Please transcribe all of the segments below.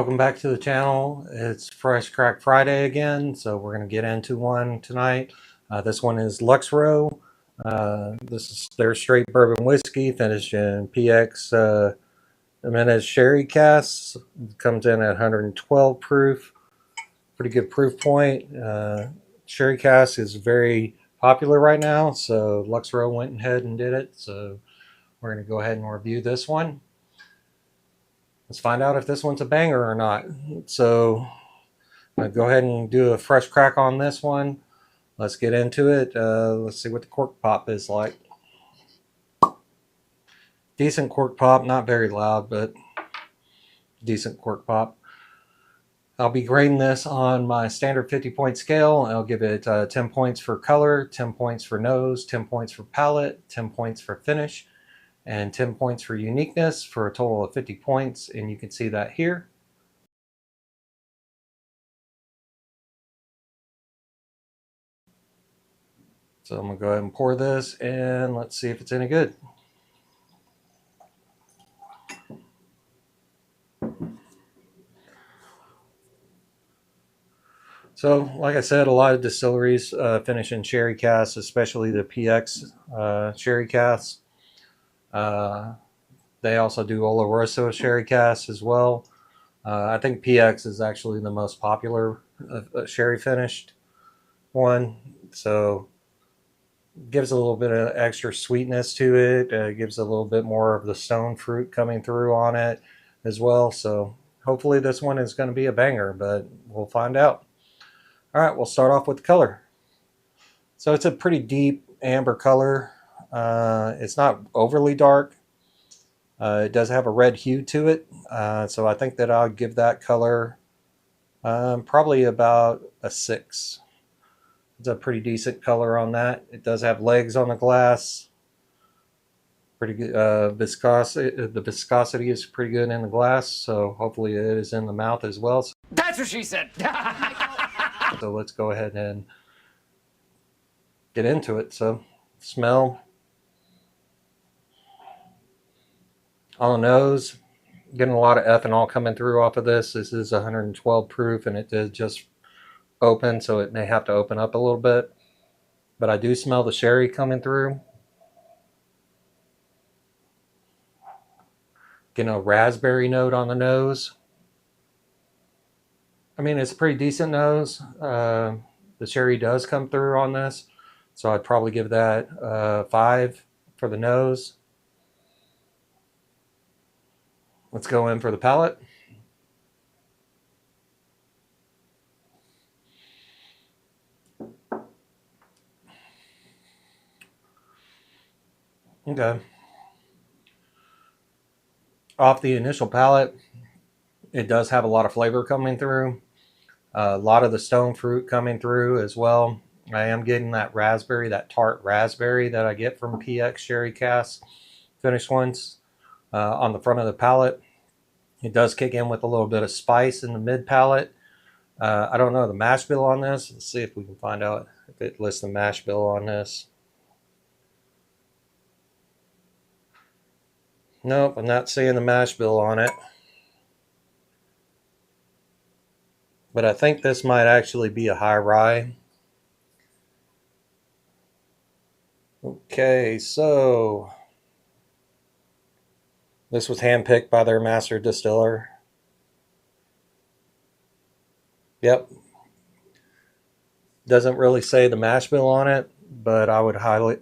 Welcome back to the channel. It's Fresh Crack Friday again, so we're going to get into one tonight. This one is Luxro. This is their straight bourbon whiskey finished in PX Jimenez sherry casks. It comes in at 112 proof. Pretty good proof point. Sherry cask is very popular right now, so Luxro went ahead and did it. So we're going to go ahead and review this one. Let's find out if this one's a banger or not. So go ahead and do a fresh crack on this one. Let's get into it. Let's see what the cork pop is like. Decent cork pop, not very loud, but decent cork pop. I'll be grading this on my standard 50-point scale. I'll give it 10 points for color, 10 points for nose, 10 points for palate, 10 points for finish, and 10 points for uniqueness for a total of 50 points. And you can see that here. So I'm going to go ahead and pour this, and let's see if it's any good. So, like I said, a lot of distilleries finish in sherry casks, especially the PX sherry casks. They also do Oloroso sherry casks as well. I think PX is actually the most popular sherry finished one. So, gives a little bit of extra sweetness to it. Gives a little bit more of the stone fruit coming through on it as well. So, hopefully this one is going to be a banger, but we'll find out. All right, we'll start off with the color. So it's a pretty deep amber color. It's not overly dark. It does have a red hue to it. So I think that I'll give that color probably about a 6. It's a pretty decent color on that. It does have legs on the glass. Pretty good viscosity. The viscosity is pretty good in the glass, so hopefully it is in the mouth as well. That's what she said. So let's go ahead and get into it. So smell on the nose, getting a lot of ethanol coming through off of this. This is 112 proof, and it did just open, so it may have to open up a little bit, but I do smell the sherry coming through. Getting a raspberry note on the nose. I mean, it's a pretty decent nose. The sherry does come through on this, so I'd probably give that 5 for the nose. Let's go in for the palate. Okay. Off the initial palate, it does have a lot of flavor coming through. A lot of the stone fruit coming through as well. I am getting that raspberry, that tart raspberry that I get from PX sherry cask finished ones on the front of the palate. It does kick in with a little bit of spice in the mid palate. I don't know the mash bill on this. Let's see if we can find out if it lists the mash bill on this. Nope, I'm not seeing the mash bill on it. But I think this might actually be a high rye. Okay, so this was handpicked by their master distiller. Yep. Doesn't really say the mash bill on it, but I would highly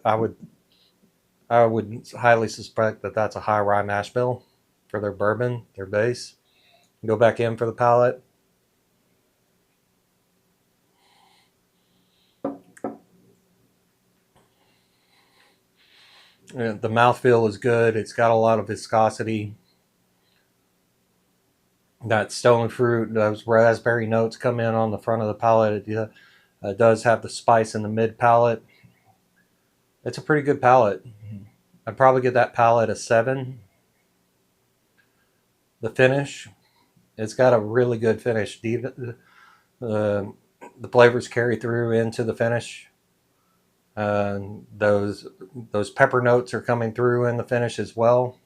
suspect that that's a high rye mash bill for their bourbon, their base. Go back in for the palate. The mouthfeel is good. It's got a lot of viscosity. That stone fruit, those raspberry notes come in on the front of the palate. It does have the spice in the mid palate. It's a pretty good palate. I'd probably give that palate a 7. The finish, it's got a really good finish. The flavors carry through into the finish. Those pepper notes are coming through in the finish as well.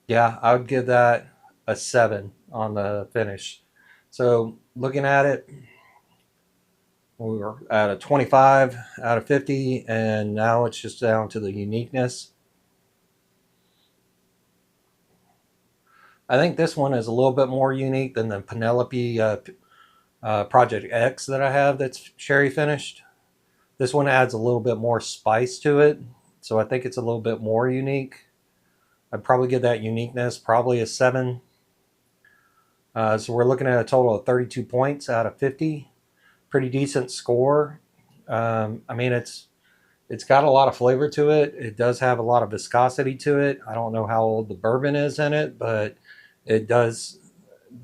Yeah, I would give that a 7 on the finish. So looking at it, we were at a 25 out of 50, and now it's just down to the uniqueness. I think this one is a little bit more unique than the Penelope Project X that I have that's sherry finished. This one adds a little bit more spice to it, so I think it's a little bit more unique. I'd probably give that uniqueness probably a 7. So we're looking at a total of 32 points out of 50. Pretty decent score. I mean, it's got a lot of flavor to it. It does have a lot of viscosity to it. I don't know how old the bourbon is in it, but it does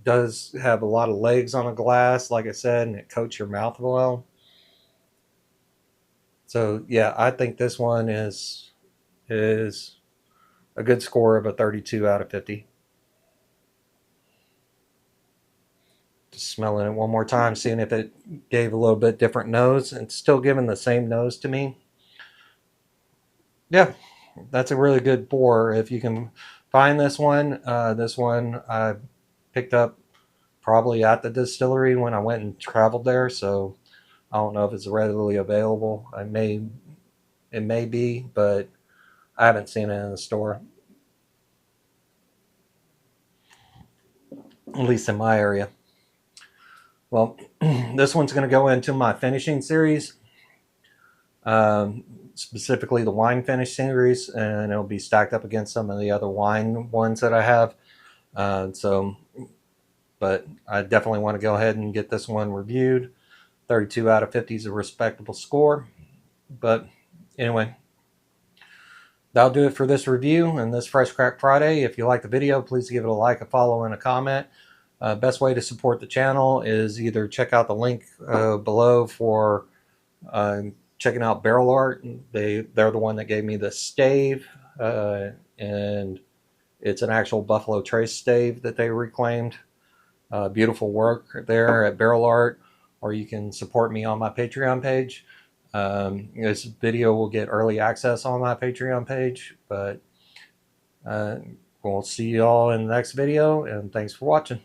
have a lot of legs on a glass, like I said, and it coats your mouth well. So yeah, I think this one is a good score of a 32 out of 50. Just smelling it one more time, seeing if it gave a little bit different nose. It's still giving the same nose to me. Yeah, that's a really good pour. If you can find this one I picked up probably at the distillery when I went and traveled there. So I don't know if it's readily available. It may be, but I haven't seen it in the store, at least in my area. Well, this one's going to go into my finishing series, specifically the wine finish series, and it'll be stacked up against some of the other wine ones that I have. But I definitely want to go ahead and get this one reviewed. 32 out of 50 is a respectable score. But anyway, that'll do it for this review and this Fresh Crack Friday. If you like the video, please give it a like, a follow, and a comment. Best way to support the channel is either check out the link below for checking out Barrel Art. They're the one that gave me the stave, and it's an actual Buffalo Trace stave that they reclaimed. Beautiful work there at Barrel Art, or you can support me on my Patreon page. This video will get early access on my Patreon page, but we'll see you all in the next video, and thanks for watching.